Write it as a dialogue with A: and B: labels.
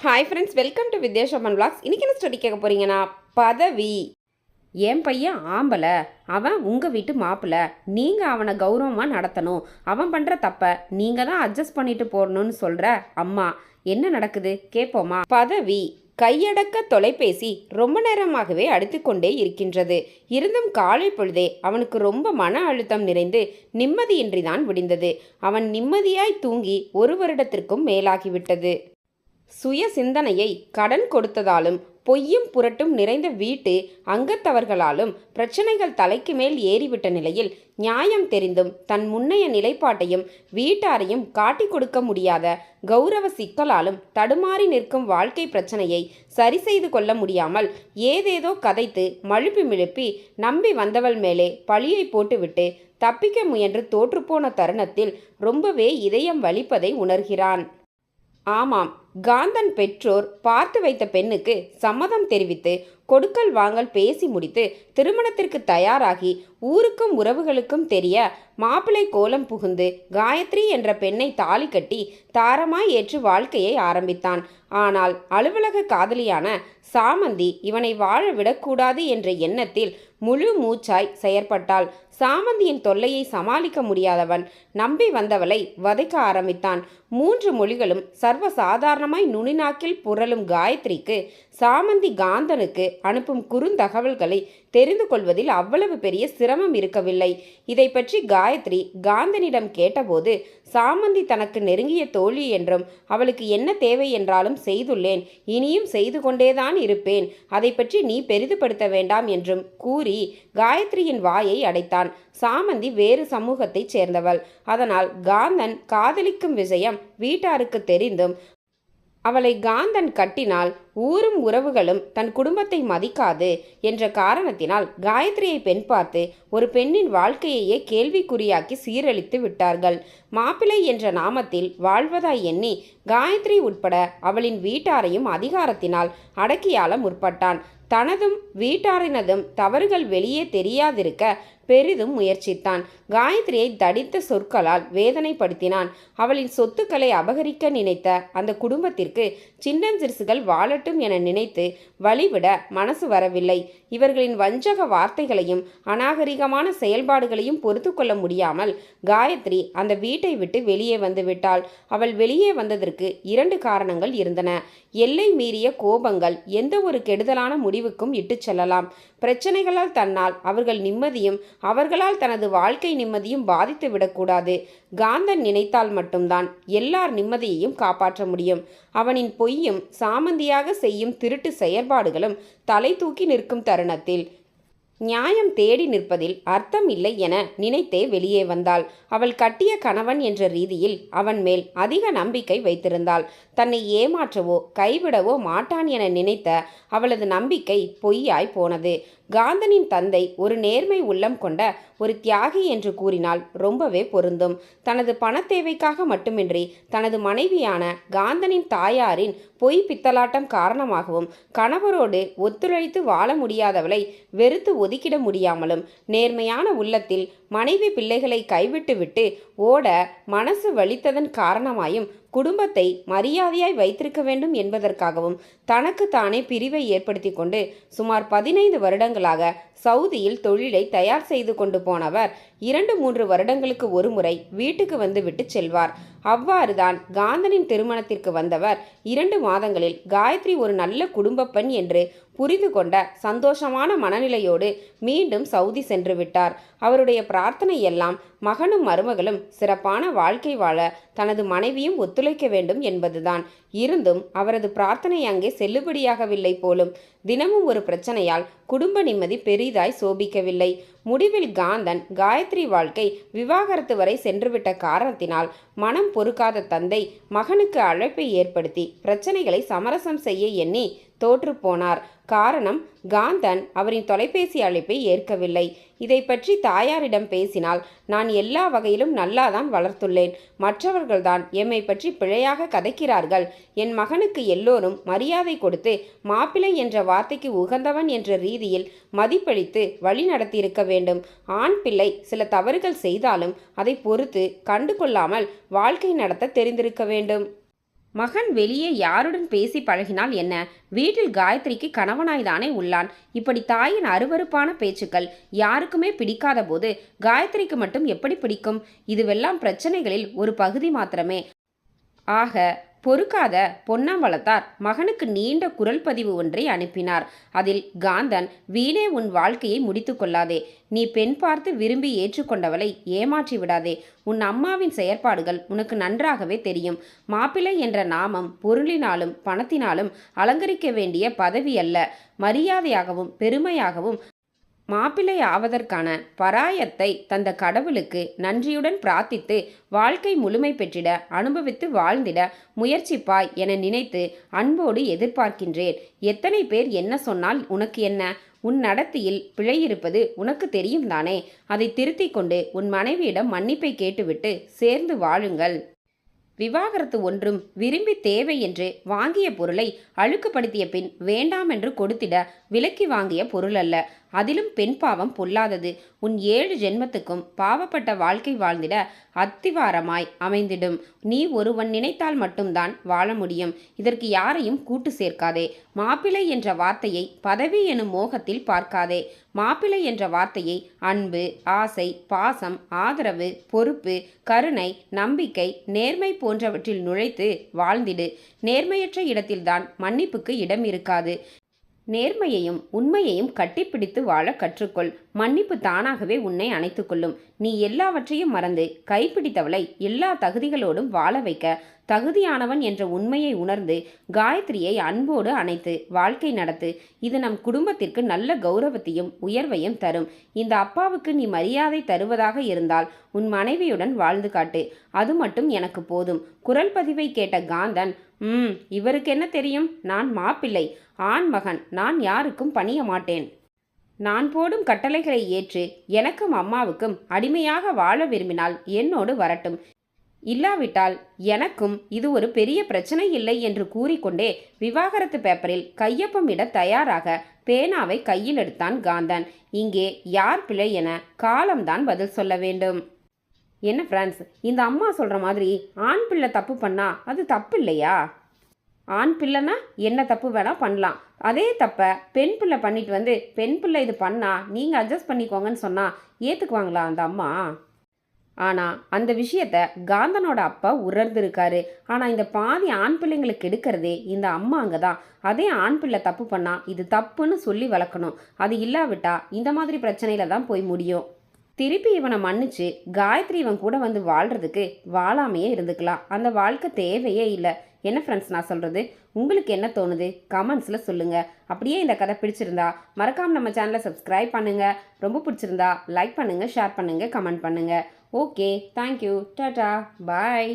A: Hi friends, welcome to Vidyashaman vlogs. இன்றைக்கி என்ன study கேட்க போகிறீங்கன்னா, பதவி. என் பையன் ஆம்பளை, அவன் உங்கள் வீட்டு மாப்பிள்ளை, நீங்கள் அவனை கௌரவமாக நடத்தணும், அவன் பண்ணுற தப்பை நீங்கள் தான் அட்ஜஸ்ட் பண்ணிட்டு போடணும்னு சொல்கிற அம்மா. என்ன நடக்குது கேட்போமா? பதவி. கையடக்க தொலைபேசி ரொம்ப நேரமாகவே அடித்துக்கொண்டே இருக்கின்றது. இருந்தும் காலை பொழுதே அவனுக்கு ரொம்ப மன அழுத்தம் நிறைந்து நிம்மதியின்றி தான் விடிந்தது. அவன் நிம்மதியாய் தூங்கி 1 வருடத்திற்கும் மேலாகிவிட்டது. சுய சிந்தனையை கடன் கொடுத்ததாலும் பொய்யும் புரட்டும் நிறைந்த வீட்டு அங்கத்தவர்களாலும் பிரச்சனைகள் தலைக்கு மேல் ஏறிவிட்ட நிலையில் நியாயம் தெரிந்தும் தன் முன்னைய நிலைப்பாட்டையும் வீட்டாரையும் காட்டி கொடுக்க முடியாத கௌரவ சிக்கலாலும் தடுமாறி நிற்கும் வாழ்க்கை பிரச்சனையை சரி செய்து கொள்ள முடியாமல் ஏதேதோ கதைத்து மழுப்பி மிழுப்பி நம்பி வந்தவள் மேலே பழியை போட்டுவிட்டு தப்பிக்க முயன்று தோற்றுப்போன தருணத்தில் ரொம்பவே இதயம் வலிப்பதை உணர்கிறான். ஆமாம், காந்தன் பெற்றோர் பார்த்து வைத்த பெண்ணுக்கு சம்மதம் தெரிவித்து கொடுக்கல் வாங்கல் பேசி முடித்து திருமணத்திற்கு தயாராகி ஊருக்கும் உறவுகளுக்கும் தெரிய மாப்பிள்ளை கோலம் புகுந்து காயத்ரி என்ற பெண்ணை தாலி கட்டி தாரமாய் ஏற்று வாழ்க்கையை ஆரம்பித்தான். ஆனால் அலுவலக காதலியான சாமந்தி இவனை வாழ விடக்கூடாது என்ற எண்ணத்தில் முழு மூச்சாய் செயற்பட்டாள். சாமந்தியின் தொல்லையை சமாளிக்க முடியாதவன் நம்பி வந்தவளை வதைக்க ஆரம்பித்தான். 3 மொழிகளும் சர்வ சாதாரணமாய் நுனிநாக்கில் புரளும் காயத்ரிக்கு சாமந்தி காந்தனுக்கு அனுப்பும் குறுந்தகவல்களை தெரிந்து கொள்வதில் அவ்வளவு பெரிய சிரமம் இருக்கவில்லை. இதை பற்றி காயத்ரி காந்தனிடம் கேட்டபோது சாமந்தி தனக்கு நெருங்கிய தோழி என்றும் அவளுக்கு என்ன தேவை என்றாலும் செய்துள்ளேன், இனியும் செய்து கொண்டேதான் இருப்பேன், அதை பற்றி நீ பெரிதுபடுத்த வேண்டாம் என்றும் கூறி காயத்ரியின் வாயை அடைத்தான். சாமந்தி வேறு சமூகத்தைச் சேர்ந்தவள். அதனால் காந்தன் காதலிக்கும் விஷயம் வீட்டாருக்கு தெரிந்தும் அவளை காந்தன் கட்டினால் ஊரும் உறவுகளும் தன் குடும்பத்தை மதிக்காது என்ற காரணத்தினால் காயத்ரியை பெண் பார்த்து ஒரு பெண்ணின் வாழ்க்கையையே கேள்விக்குறியாக்கி சீரழித்து விட்டார்கள். மாப்பிள்ளை என்ற நாமத்தில் வாழ்வதாய் எண்ணி காயத்ரி உட்பட அவளின் வீட்டாரையும் அதிகாரத்தினால் அடக்கியாள முற்பட்டான். தனதும் வீட்டாரினதும் தவறுகள் வெளியே தெரியாதிருக்க பெரிதும் முயற்சித்தான். காயத்ரியை தடித்த சொற்களால் வேதனைப்படுத்தினான். அவளின் சொத்துக்களை அபகரிக்க நினைத்த அந்த குடும்பத்திற்கு சின்னஞ்சிறுசுகள் வாழட்டும் என நினைத்து வழிவிட மனசு வரவில்லை. இவர்களின் வஞ்சக வார்த்தைகளையும் அநாகரிகமான செயல்பாடுகளையும் பொறுத்து கொள்ள முடியாமல் காயத்ரி அந்த வீட்டை விட்டு வெளியே வந்து விட்டாள். அவள் வெளியே வந்ததற்கு 2 காரணங்கள் இருந்தன. எல்லை மீறிய கோபங்கள் எந்த ஒரு கெடுதலான முடிவுக்கும் இட்டு செல்லலாம். பிரச்சனைகளால் தன்னால் அவர்கள் நிம்மதியும் அவர்களால் தனது வாழ்க்கை நிம்மதியும் பாதித்து விடக்கூடாது. காந்தன் நினைத்தால் மட்டும்தான் எல்லார் நிம்மதியையும் காப்பாற்ற முடியும். அவனின் பொய்யும் சாமந்தியாக செய்யும் திருட்டு செயற்பாடுகளும் தலை தூக்கி நிற்கும் தருணத்தில் நியாயம் தேடி நிற்பதில் அர்த்தம் இல்லை என நினைத்தே வெளியே வந்தாள். அவள் கட்டிய கணவன் என்ற ரீதியில் அவன் மேல் அதிக நம்பிக்கை வைத்திருந்தாள். தன்னை ஏமாற்றவோ கைவிடவோ மாட்டான் என நினைத்த அவளது நம்பிக்கை பொய்யாய் போனது. காந்தனின் தந்தை ஒரு நேர்மை உள்ளம் கொண்ட ஒரு தியாகி என்று கூறினால் ரொம்பவே பொருந்தும். தனது பண தேவைக்காக மட்டுமின்றி தனது மனைவியான காந்தனின் தாயாரின் பொய் பித்தலாட்டம் காரணமாகவும் கணவரோடு ஒத்துழைத்து வாழ முடியாதவளை வெறுத்து ஒதுக்கிட முடியாமலும் நேர்மையான உள்ளத்தில் மனைவி பிள்ளைகளை கைவிட்டுவிட்டு ஓட மனசு வலித்ததன் காரணமாயும் குடும்பத்தை மரியாதையாய் வைத்திருக்க வேண்டும் என்பதற்காகவும் தனக்கு தானே பிரிவை ஏற்படுத்தி கொண்டு சுமார் 15 வருடங்களாக சவுதியில் தொழிலை தயார் செய்து கொண்டு போனவர் 2-3 வருடங்களுக்கு ஒரு முறை வீட்டுக்கு வந்து விட்டு செல்வார். அவ்வாறுதான் காந்தனின் திருமணத்திற்கு வந்தவர் 2 மாதங்களில் காயத்ரி ஒரு நல்ல குடும்ப பெண் என்று புரிந்து கொண்ட சந்தோஷமான மனநிலையோடு மீண்டும் சவுதி சென்று விட்டார். அவருடைய பிரார்த்தனை எல்லாம் மகனும் மருமகளும் சிறப்பான வாழ்க்கை வாழ தனது மனைவியும் ஒத்துழைக்க வேண்டும் என்பதுதான். இருந்தும் அவரது பிரார்த்தனை அங்கே செல்லுபடியாகவில்லை போலும். தினமும் ஒரு பிரச்சனையால் குடும்ப நிம்மதி பெரிதாய் சோபிக்கவில்லை. முடிவில் காந்தன் காயத்ரி வாழ்க்கை விவாகரத்து வரை சென்றுவிட்ட காரணத்தினால் மனம் பொறுக்காத தந்தை மகனுக்கு அழைப்பை ஏற்படுத்தி பிரச்சனைகளை சமரசம் செய்ய எண்ணி தோற்று போனார். காரணம், காந்தன் அவரின் தொலைபேசி அழைப்பை ஏற்கவில்லை. இதை பற்றி தாயாரிடம் பேசினால், நான் எல்லா வகையிலும் நல்லாதான் வளர்த்துள்ளேன், மற்றவர்கள்தான் எம்மை பற்றி பிழையாக கதைக்கிறார்கள். என் மகனுக்கு எல்லோரும் மரியாதை கொடுத்து மாப்பிள்ளை என்ற வார்த்தைக்கு உகந்தவன் என்ற ரீதியில் மதிப்பளித்து வழி நடத்தியிருக்க வேண்டும். ஆண் பிள்ளை சில தவறுகள் செய்தாலும் அதை பொறுத்து கண்டு கொள்ளாமல் வாழ்க்கை நடத்த தெரிந்திருக்க வேண்டும். மகன் வெளியே யாருடன் பேசி பழகினால் என்ன, வீட்டில் காயத்ரிக்கு கணவனாய்தானே உள்ளான். இப்படி தாயின் அருவருப்பான பேச்சுக்கள் யாருக்குமே பிடிக்காத போது காயத்ரிக்கு மட்டும் எப்படி பிடிக்கும்? இதுவெல்லாம் பிரச்சனைகளில் ஒரு பகுதி மாத்திரமே. ஆக பொறுக்காத பொன்னம்பலத்தார் மகனுக்கு நீண்ட குரல் பதிவு ஒன்றை அனுப்பினார். அதில் காந்தன், வீணே உன் வாழ்க்கையை முடித்து கொள்ளாதே. நீ பெண் பார்த்து விரும்பி ஏற்றுக்கொண்டவளை ஏமாற்றி விடாதே. உன் அம்மாவின் செயற்பாடுகள் உனக்கு நன்றாகவே தெரியும். மாப்பிள்ளை என்ற நாமம் பொருளினாலும் பணத்தினாலும் அலங்கரிக்க வேண்டிய பதவி அல்ல. மரியாதையாகவும் பெருமையாகவும் மாப்பிள்ளை ஆவதற்கான பராயத்தை தந்த கடவுளுக்கு நன்றியுடன் பிரார்த்தித்து வாழ்க்கை முழுமை பெற்றிட அனுபவித்து வாழ்ந்திட முயற்சிப்பாய் என நினைத்து அன்போடு எதிர்பார்க்கின்றேன். எத்தனை பேர் என்ன சொன்னால் உனக்கு என்ன? உன் நடத்தையில் பிழை இருப்பது உனக்கு தெரியும் தானே? அதை திருத்திக் கொண்டு உன் மனைவியிடம் மன்னிப்பை கேட்டுவிட்டு சேர்ந்து வாழுங்கள். விவாகரத்து ஒன்றும் விரும்பி தேவை என்று வாங்கிய பொருளை அழுக்குப்படுத்திய பின் வேண்டாம் என்று கொடுத்திட விலக்கி வாங்கிய பொருள் அல்ல. அதிலும் பெண் பாவம் பொல்லாதது. உன் 7 ஜென்மத்துக்கும் பாவப்பட்ட வாழ்க்கை வாழ்ந்திட அத்திவாரமாய் அமைந்திடும். நீ ஒருவன் நினைத்தால் மட்டும்தான் வாழ முடியும். இதற்கு யாரையும் கூட்டு சேர்க்காதே. மாப்பிள்ளை என்ற வார்த்தையை பதவி எனும் மோகத்தில் பார்க்காதே. மாப்பிள்ளை என்ற வார்த்தையை அன்பு, ஆசை, பாசம், ஆதரவு, பொறுப்பு, கருணை, நம்பிக்கை, நேர்மை போன்றவற்றில் நுழைத்து வாழ்ந்திடு. நேர்மையற்ற இடத்தில்தான் மன்னிப்புக்கு இடம் இருக்காது. நேர்மையையும் உண்மையையும் கட்டிப்பிடித்து வாழ கற்றுக்கொள். மன்னிப்பு தானாகவே உன்னை அணைத்து கொள்ளும். நீ எல்லாவற்றையும் மறந்து கைப்பிடித்தவளை எல்லா தகுதிகளோடும் வாழ வைக்க தகுதியானவன் என்ற உண்மையை உணர்ந்து காயத்ரியை அன்போடு அணைத்து வாழ்க்கை நடத்து. இது நம் குடும்பத்திற்கு நல்ல கௌரவத்தையும் உயர்வையும் தரும். இந்த அப்பாவுக்கு நீ மரியாதை தருவதாக இருந்தால் உன் மனைவியுடன் வாழ்ந்து காட்டு. அது மட்டும் எனக்கு போதும். குரல் பதிவை கேட்ட காந்தன், இவருக்கு என்ன தெரியும்? நான் மாப்பிள்ளை, ஆண் மகன். நான் யாருக்கும் பணிய மாட்டேன். நான் போடும் கட்டளைகளை ஏற்று எனக்கும் அம்மாவுக்கும் அடிமையாக வாழ விரும்பினால் என்னோடு வரட்டும். இல்லாவிட்டால் எனக்கும் இது ஒரு பெரிய பிரச்சனை இல்லை என்று கூறிக்கொண்டே விவாகரத்து பேப்பரில் கையொப்பமிட தயாராக பேனாவை கையில் எடுத்தான் காந்தன். இங்கே யார் பிழை என காலம்தான் பதில் சொல்ல வேண்டும். என்ன ஃப்ரெண்ட்ஸ், இந்த அம்மா சொல்கிற மாதிரி ஆண் பிள்ளை தப்பு பண்ணா அது தப்பு இல்லையா? ஆண் பிள்ளைனா என்ன தப்பு வேணால் பண்ணலாம். அதே தப்பை பெண் பிள்ளை பண்ணிட்டு வந்து பெண் பிள்ளை இது பண்ணா நீங்கள் அட்ஜஸ்ட் பண்ணிக்கோங்கன்னு சொன்னால் ஏற்றுக்குவாங்களா அந்த அம்மா? ஆனால் அந்த விஷயத்த காந்தனோட அப்பா உணர்ந்திருக்காரு. ஆனால் இந்த பாதி ஆண் பிள்ளைங்களுக்கு எடுக்கிறதே இந்த அம்மாங்க தான். அதே ஆண் பிள்ளை தப்பு பண்ணால் இது தப்புன்னு சொல்லி வளர்க்கணும். அது இல்லாவிட்டா இந்த மாதிரி பிரச்சனையில தான் போய் முடியும். திருப்பி இவனை மன்னிச்சு காயத்ரி இவன் கூட வந்து வாழ்கிறதுக்கு வாழாமையே இருந்துக்கலாம். அந்த வாழ்க்கை தேவையே இல்லை. என்ன ஃப்ரெண்ட்ஸ் நான் சொல்கிறது? உங்களுக்கு என்ன தோணுது? கமெண்ட்ஸில் சொல்லுங்கள். அப்படியே இந்த கதை பிடிச்சிருந்தா மறக்காமல் நம்ம சேனலை சப்ஸ்கிரைப் பண்ணுங்கள். ரொம்ப பிடிச்சிருந்தா லைக் பண்ணுங்கள், ஷேர் பண்ணுங்கள், கமெண்ட் பண்ணுங்கள். ஓகே, தேங்க்யூ, டாடா, பாய்.